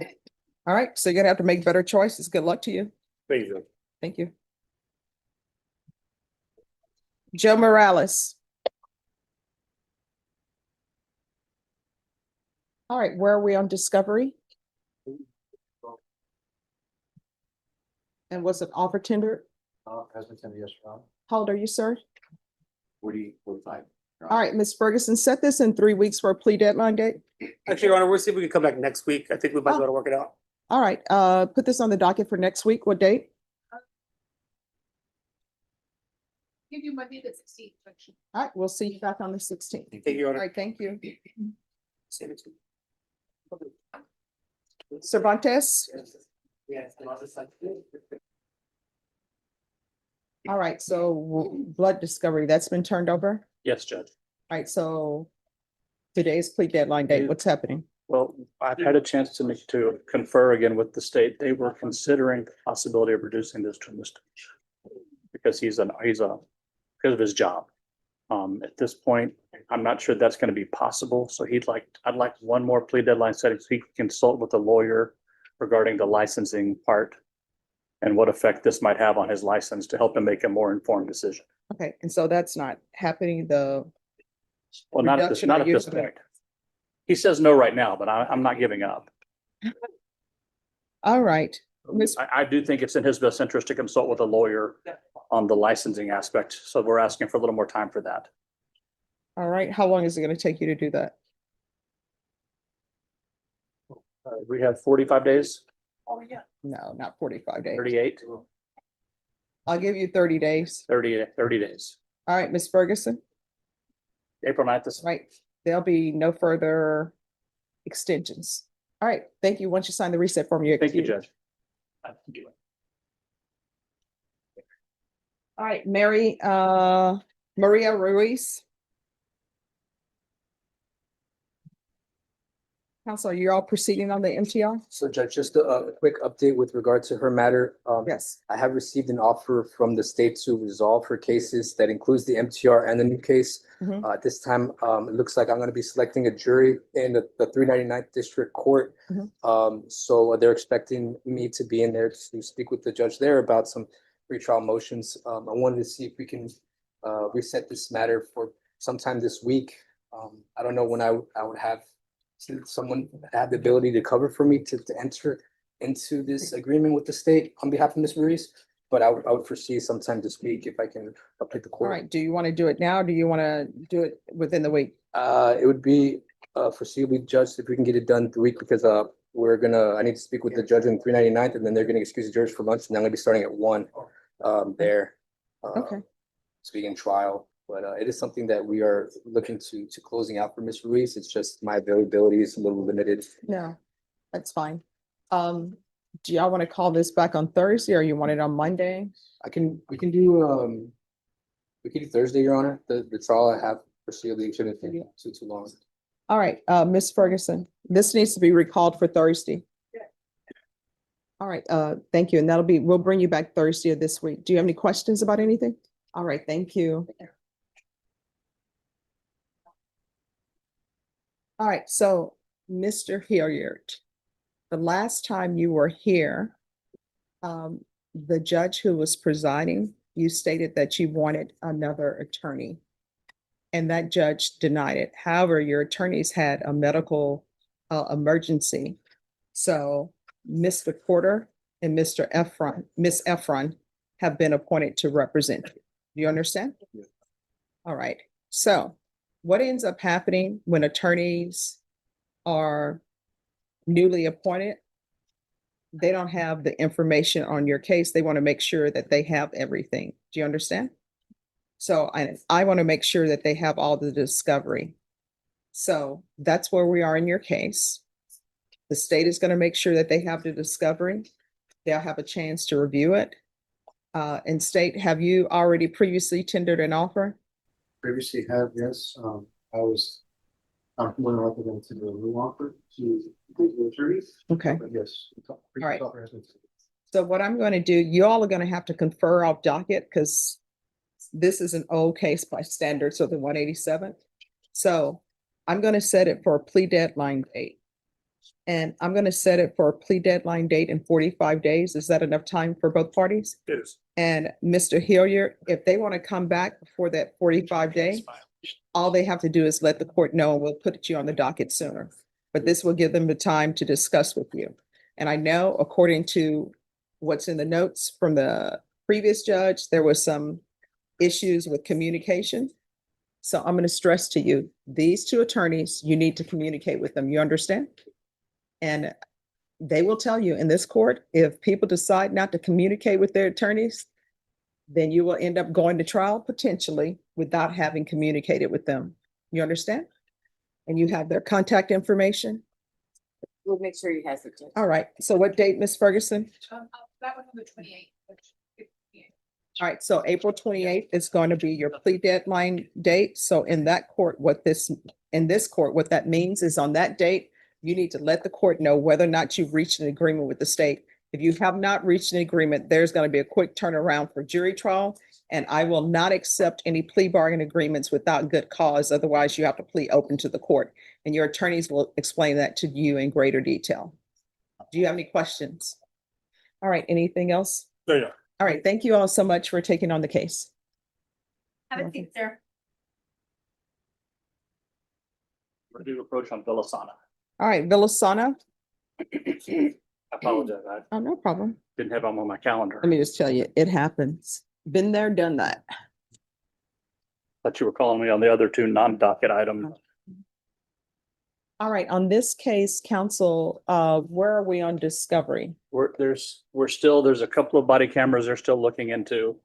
All right, so you're going to have to make better choices. Good luck to you. Thank you, Judge. Thank you. Joe Morales. All right, where are we on discovery? And was it offer tender? Has been 10 years from. How old are you, sir? 45. All right, Ms. Ferguson, set this in 3 weeks for a plea deadline date. Actually, Your Honor, we'll see if we can come back next week. I think we might be able to work it out. All right, put this on the docket for next week. What date? Give you Monday the 16th. All right, we'll see you back on the 16th. Thank you, Your All Honor. right, thank you. Send it to me. Cervantes? Yes. All right, so blood discovery, that's been turned over? Yes, Judge. All right, so today's plea deadline date, what's happening? Well, I've had a chance to confer again with the state. They were considering the possibility of reducing this to a misdemeanor because because of his job. At this point, I'm not sure that's going to be possible. So I'd like one more plea deadline setting so he can consult with a lawyer regarding the licensing part and what effect this might have on his license to help him make a more informed decision. Okay, and so that's not happening, Well, not at this Reduction or point. using- He says no right now, but I'm not giving up. all right. Ms. I do think it's in his best interest to consult with a lawyer on the licensing aspect. So we're asking for a little more time for that. All right, how long is it gonna take you to do that? We have 45 days, No, not 45 days. 38, I'll give you 30 days. 30 days. All right, Ms. Ferguson, April 9th is right, there'll be no further extensions. All right, thank you. Once you sign the reset form, you're Thank you, excused. Judge. All right, Maria Ruiz. Counsel, you're all proceeding on the MTR? So Judge, just a quick update with regard to her matter. Yes. I have received an offer from the state to resolve her cases that includes the MTR and the new case. Mhm. At this time, it looks like I'm going to be selecting a jury in the 399th District Court. So they're expecting me to be in there to speak with the judge there about some pretrial motions. I wanted to see if we can reset this matter for sometime this week. I don't know when I would have someone have the ability to cover for me to enter into this agreement with the state on behalf of Ms. Ruiz. But I would foresee sometime this week if I can update the All court. right, do you want to do it now? Do you want to do it within the week? It would be foreseeably judged if we can get it done the week because I need to speak with the judge on 399th and then they're gonna excuse the judge for lunch and I'm gonna be starting at 1 there. Okay. So we can trial. But it is something that we are looking to closing out for Ms. Ruiz. It's just my availability is a little limited. No, that's fine. Do y'all want to call this back on Thursday or you want it on Monday? We can do Thursday, Your Honor. The trial I have foreseeably shouldn't take too long. All right, Ms. Ferguson, this needs to be recalled for Thursday. All right, thank you. And we'll bring you back Thursday of this week. Do you have any questions about anything? All right, thank you. All right, so Mr. Hilliard, the last time you were here, the judge who was presiding, you stated that you wanted another attorney. And that judge denied it. However, your attorneys had a medical emergency. So Mr. Porter and Miss Efron have been appointed to represent you. Do you understand? Yes. All right. So what ends up happening when attorneys are newly appointed? They don't have the information on your case. They want to make sure that they have everything. Do you understand? So I want to make sure that they have all the discovery. So that's where we are in your case. The state is going to make sure that they have the discovery. They'll have a chance to review it. And state, have you already previously tendered an offer? Previously have, yes, I'm more than likely going to do a new offer to the attorneys. Okay. But yes. All right. So what I'm going to do, you all are going to have to confer off docket because this is an old case by standards of the 187th. So I'm going to set it for a plea deadline date. And I'm going to set it for a plea deadline date in 45 days. Is that enough time for both parties? It is. And Mr. Hilliard, if they want to come back before that 45 day, all they have to do is let the court know and we'll put you on the docket sooner. But this will give them the time to discuss with you. And I know according to what's in the notes from the previous judge, there was some issues with communication. So I'm going to stress to you, these two attorneys, you need to communicate with them. You understand? And they will tell you in this court, if people decide not to communicate with their attorneys, then you will end up going to trial potentially without having communicated with them. You understand? And you have their contact information. We'll make sure he has it. All right. So what date, Ms. Ferguson? That was on the 28th. All right. So April 28th is going to be your plea deadline date. So in that court, what that means is on that date, you need to let the court know whether or not you've reached an agreement with the state. If you have not reached an agreement, there's going to be a quick turnaround for jury trial. And I will not accept any plea bargain agreements without good cause. Otherwise, you have to plea open to the court. And your attorneys will explain that to you in greater detail. Do you have any questions? All right. Anything else? There you are. All right. Thank you all so much for taking on the case. Have a seat, sir. We're due approach on Villasana. All right. Villasana. I apologize. I Oh, no problem. didn't have them on my calendar. Let me just tell you, it happens. Been there, done that. Thought you were calling me on the other two non-docket items. All right. On this case, counsel, where are we on discovery? There's a couple of body cameras they're still looking into.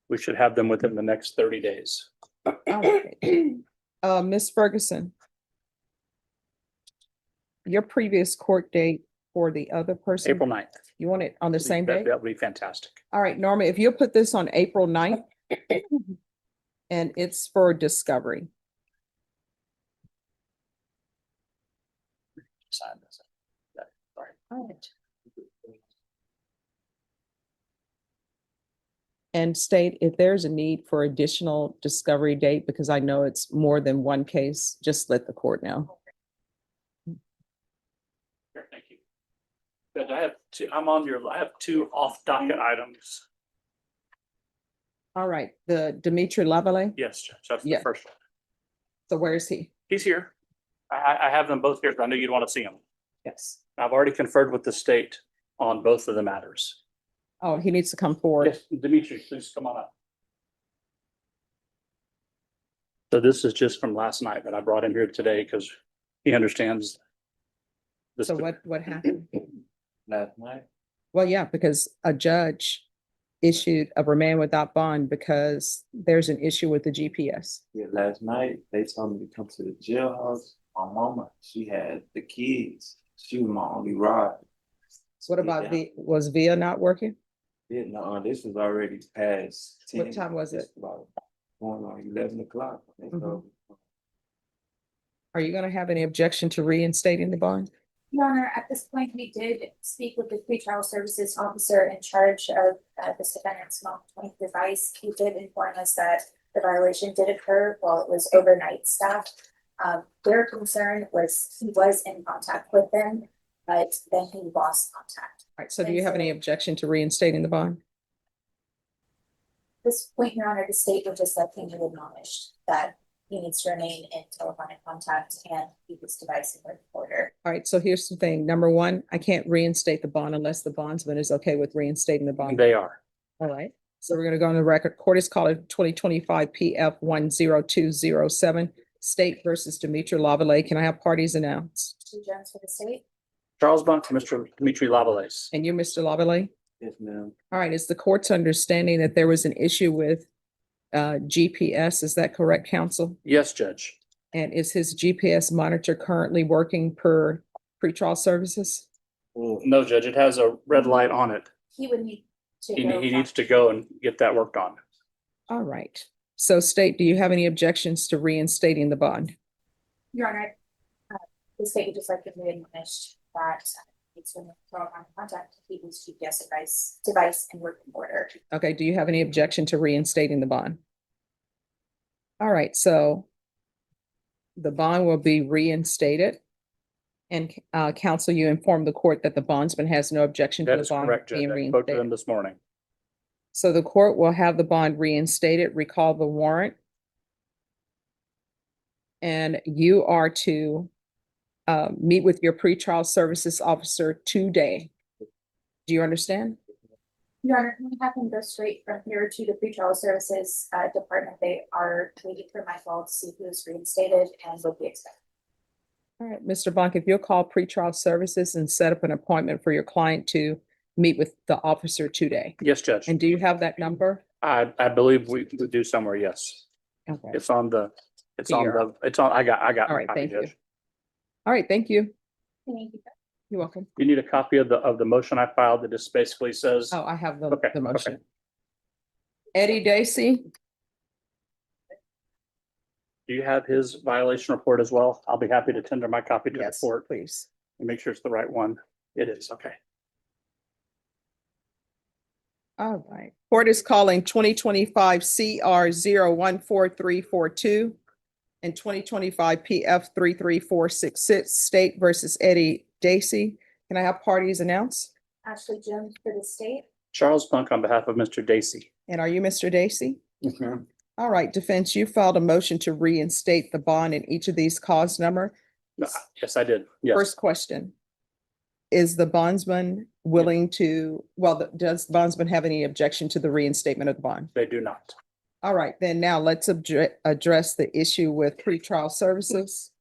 We should have them within the next 30 days. All right. Ms. Ferguson. Your previous court date for the other person? April 9th. You want it on the same day? That would be fantastic. All right, Norma, if you'll put this on April 9th and it's for discovery. Sign this. Sorry. All right. And state if there's a need for additional discovery date, because I know it's more than one case, just let the court know. Sure, thank you. But I have two off docket items. All right, the Dimitri Lavalley. Yes, Judge, that's the Yeah. first one. So where is he? He's here. I have them both here, because I knew you'd want to see them. Yes. I've already conferred with the state on both of the matters. Oh, he needs to come forward. Yes, Dimitri, please come on up. So this is just from last night, but I brought him here today because he understands. So what happened? Last night? Well, yeah, because a judge issued a remand without bond because there's an issue with the GPS. Yeah, last night they told me to come to the jailhouse. My mama, she had the kids. She was my only ride. What about was VIA not working? Yeah, no, this was already past 10. What time was it? It's about going on 11 o'clock. Are you gonna have any objection to reinstating the bond? Your Honor, at this point, we did speak with the pretrial services officer in charge of this defendant's monitoring device. He did inform us that the violation did occur while it was overnight staff. Their concern was he was in contact with them, but then he lost contact. All right, so do you have any objection to reinstating the bond? At this point, Your Honor, the state would just like him to acknowledge that he needs to remain in telephonic contact and keep his device in working order. All right, so here's the thing. Number one, I can't reinstate the bond unless the bondsman is okay with reinstating the bond. They are. All right, so we're gonna go on the record. Court is calling 2025 PF 10207, State versus Dimitri Lavallee. Can I have parties announced? Two Jones for the state. Charles Bunk, Mr. Dimitri Lavallee. And you, Mr. Lavallee? Yes, ma'am. All right, it's the court's understanding that there was an issue with GPS. Is that correct, counsel? Yes, Judge. And is his GPS monitor currently working per pretrial services? No, Judge, it has a red light on it. He would need to He go. needs to go and get that worked on. All right. So state, do you have any objections to reinstating the bond? Your Honor, the state would just like to acknowledge that it's in telephonic contact to keep his GPS device in working order. Okay, do you have any objection to reinstating the bond? All right, so the bond will be reinstated. And counsel, you informed the court that the bondsman has no objection to That the is bond correct, Judge. being I spoke to them reinstated. this morning. So the court will have the bond reinstated, recall the warrant. And you are to meet with your pretrial services officer today. Do you understand? Your Honor, can we have him go straight from here to the pretrial services department? They are waiting for my call to see who is reinstated and will be expected. All right, Mr. Blanc, if you'll call pretrial services and set up an appointment for your client to meet with the officer today. Yes, Judge. And do you have that number? I believe we do somewhere, yes. Okay. It's on the, Here. I got. All right, a copy, thank you. Judge. All right, thank you. Thank you. You're welcome. You need a copy of the motion I filed that just basically says. Oh, I have Okay, the motion. okay. Eddie Dacey, Do you have his violation report as well? I'll be happy to tender my copy to the yes, court please. and make sure it's the right one. It is, okay. All right. Court is calling 2025 CR 014342 and 2025 PF 33466, State versus Eddie Dacey. Can I have parties announced? Ashley Jones for the state. Charles Bunk on behalf of Mr. Dacey. And are you Mr. Dacey? Yes, ma'am. All right, defense, you filed a motion to reinstate the bond in each of these cause number. Yes, I did. Yes. First question. Is the bondsman willing to, does the bondsman have any objection to the reinstatement of the bond? They do not. All right, then now let's address the issue with pretrial services.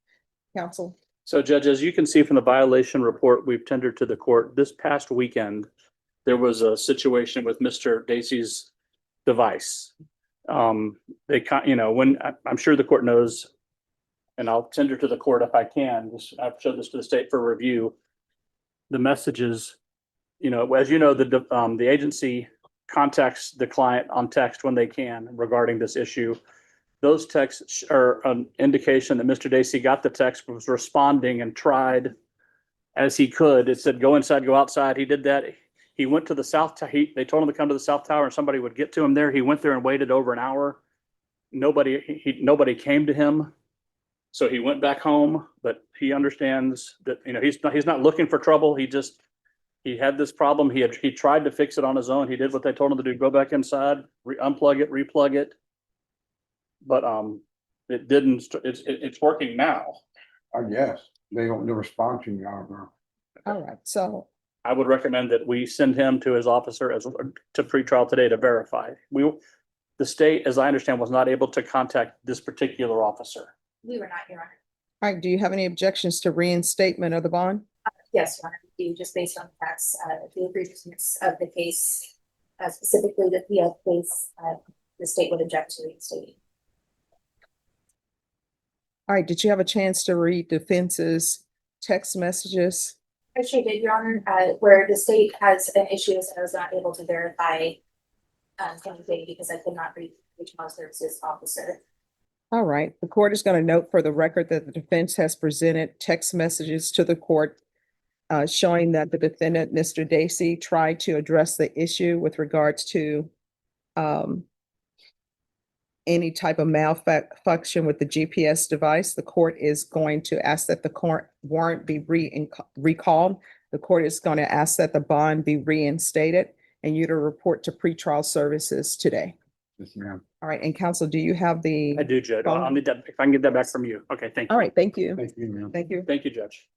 Counsel? So Judge, as you can see from the violation report we've tendered to the court, this past weekend, there was a situation with Mr. Dacey's device. When I'm sure the court knows, and I'll tender to the court if I can, I've showed this to the state for review. The messages, as you know, the agency contacts the client on text when they can regarding this issue. Those texts are an indication that Mr. Dacey got the text, was responding and tried as he could. It said, go inside, go outside. He did that. He went to the south. They told him to come to the South Tower and somebody would get to him there. He went there and waited over an hour. Nobody came to him. So he went back home, but he understands that, he's not looking for trouble. He had this problem. He tried to fix it on his own. He did what they told him to do. Go back inside, unplug it, replug it. But it didn't. It's working now. Yes, they don't respond to me. All right, so I would recommend that we send him to his officer to pretrial today to verify. The state, as I understand, was not able to contact this particular officer. We were not, Your Honor. all right, do you have any objections to reinstatement of the bond? Yes, Your Honor, we do, just based on the facts, the egregiousness of the case specifically the PF case, the state would object to reinstating. All right, did you have a chance to read defense's text messages? I sure did, Your Honor, where the state has an issue that I was not able to verify anything because I could not read the child services officer. All right, the court is going to note for the record that the defense has presented text messages to the court showing that the defendant, Mr. Dacey, tried to address the issue with regards to any type of malfunction with the GPS device. The court is going to ask that the court warrant be recalled. The court is going to ask that the bond be reinstated and you to report to pretrial services today. Yes, ma'am. All right, and counsel, do you have the? I do, Judge. phone? I'll need that, if I can get that back from you. Okay, thank you. All right, thank you. Thank you, ma'am. Thank you. Thank you, Judge.